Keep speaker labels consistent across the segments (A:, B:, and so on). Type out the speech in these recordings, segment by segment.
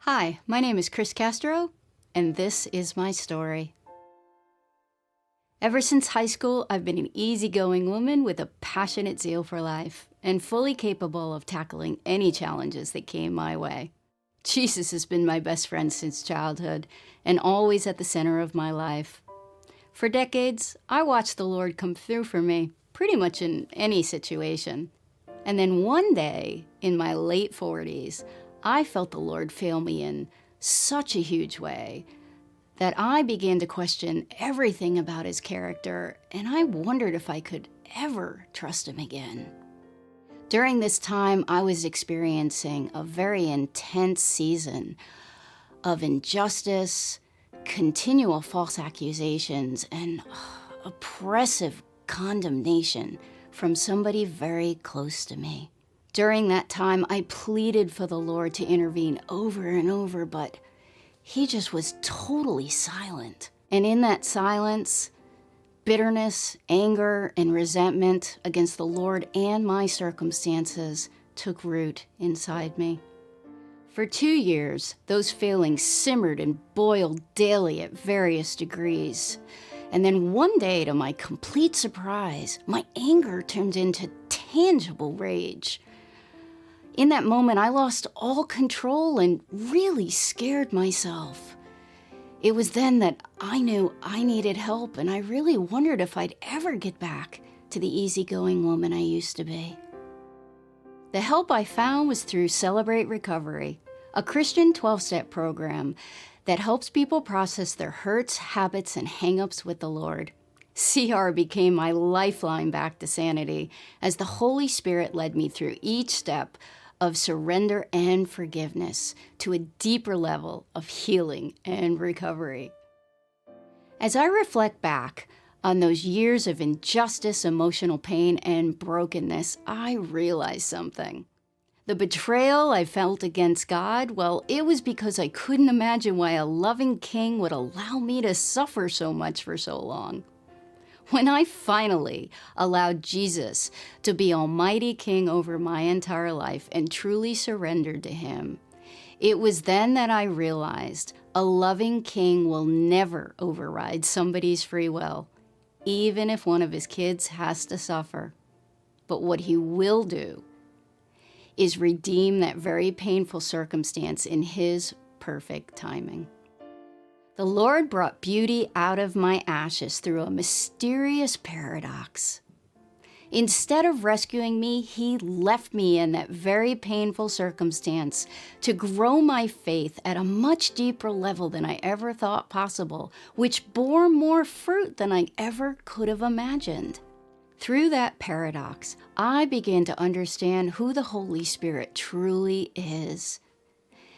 A: Hi, my name is Kris Castro, and this is my story. Ever since high school, I've been an easygoing woman with a passionate zeal for life and fully capable of tackling any challenges that came my way. Jesus has been my best friend since childhood and always at the center of my life. For decades, I watched the Lord come through for me pretty much in any situation. And then one day, in my late 40s, I felt the Lord fail me in such a huge way that I began to question everything about his character, and I wondered if I could ever trust him again. During this time, I was experiencing a very intense season of injustice, continual false accusations, and oppressive condemnation from somebody very close to me. During that time, I pleaded for the Lord to intervene over and over, but he just was totally silent. And in that silence, bitterness, anger, and resentment against the Lord and my circumstances took root inside me. For 2 years, those feelings simmered and boiled daily at various degrees. And then one day, to my complete surprise, my anger turned into tangible rage. In that moment, I lost all control and really scared myself. It was then that I knew I needed help, and I really wondered if I'd ever get back to the easygoing woman I used to be. The help I found was through Celebrate Recovery, a Christian 12-step program that helps people process their hurts, habits, and hang-ups with the Lord. CR became my lifeline back to sanity as the Holy Spirit led me through each step of surrender and forgiveness to a deeper level of healing and recovery. As I reflect back on those years of injustice, emotional pain, and brokenness, I realize something. The betrayal I felt against God, well, it was because I couldn't imagine why a loving king would allow me to suffer so much for so long. When I finally allowed Jesus to be Almighty King over my entire life and truly surrendered to him, it was then that I realized a loving king will never override somebody's free will, even if one of his kids has to suffer. But what he will do is redeem that very painful circumstance in his perfect timing. The Lord brought beauty out of my ashes through a mysterious paradox. Instead of rescuing me, he left me in that very painful circumstance to grow my faith at a much deeper level than I ever thought possible, which bore more fruit than I ever could have imagined. Through that paradox, I began to understand who the Holy Spirit truly is.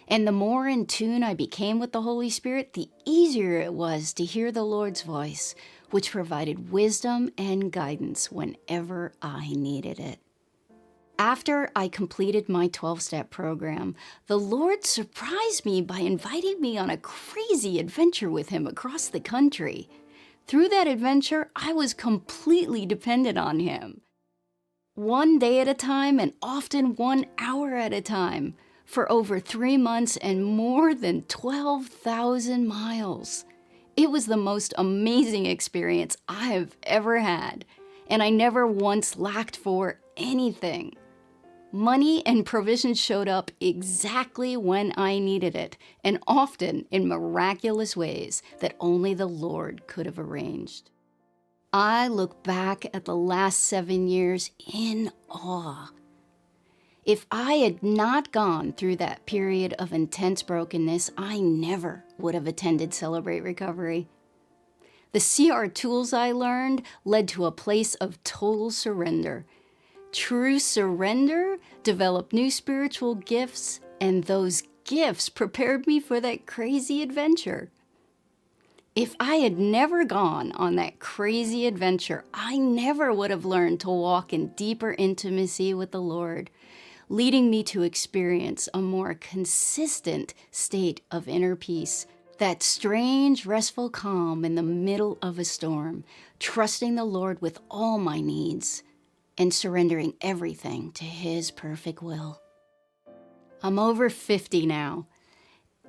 A: And the more in tune I became with the Holy Spirit, the easier it was to hear the Lord's voice, which provided wisdom and guidance whenever I needed it. After I completed my 12-step program, the Lord surprised me by inviting me on a crazy adventure with him across the country. Through that adventure, I was completely dependent on him. One day at a time, and often 1 hour at a time, for over 3 months and more than 12,000 miles. It was the most amazing experience I have ever had, and I never once lacked for anything. Money and provision showed up exactly when I needed it, and often in miraculous ways that only the Lord could have arranged. I look back at the last 7 years in awe. If I had not gone through that period of intense brokenness, I never would have attended Celebrate Recovery. The CR tools I learned led to a place of total surrender. True surrender developed new spiritual gifts, and those gifts prepared me for that crazy adventure. If I had never gone on that crazy adventure, I never would have learned to walk in deeper intimacy with the Lord, leading me to experience a more consistent state of inner peace, that strange, restful calm in the middle of a storm, trusting the Lord with all my needs and surrendering everything to his perfect will. I'm over 50 now,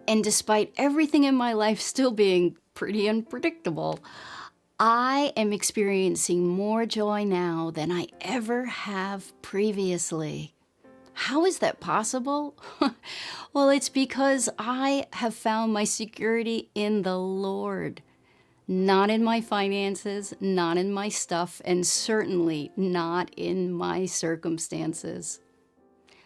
A: And despite everything in my life still being pretty unpredictable, I am experiencing more joy now than I ever have previously. How is that possible? Well, it's because I have found my security in the Lord, not in my finances, not in my stuff, and certainly not in my circumstances.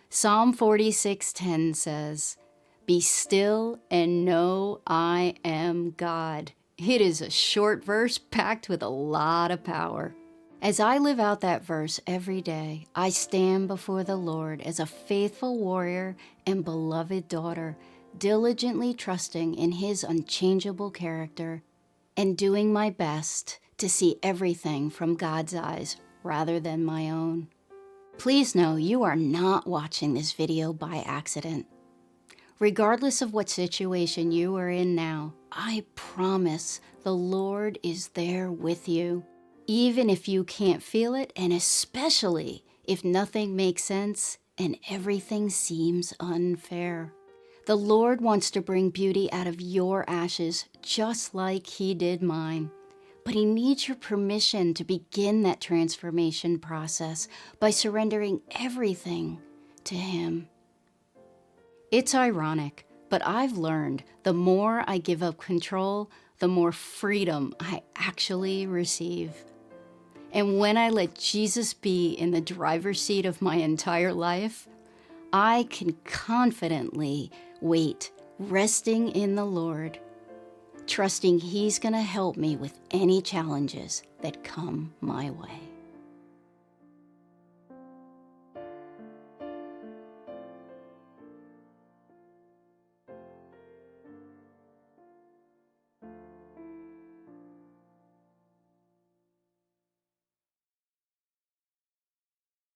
A: Psalm 46:10 says, "Be still and know I am God." It is a short verse packed with a lot of power. As I live out that verse every day, I stand before the Lord as a faithful warrior and beloved daughter, diligently trusting in His unchangeable character and doing my best to see everything from God's eyes rather than my own. Please know you are not watching this video by accident. Regardless of what situation you are in now, I promise the Lord is there with you. Even if you can't feel it, and especially if nothing makes sense and everything seems unfair. The Lord wants to bring beauty out of your ashes just like He did mine. But He needs your permission to begin that transformation process by surrendering everything to Him. It's ironic, but I've learned the more I give up control, the more freedom I actually receive. And when I let Jesus be in the driver's seat of my entire life, I can confidently wait, resting in the Lord, trusting He's going to help me with any challenges that come my way.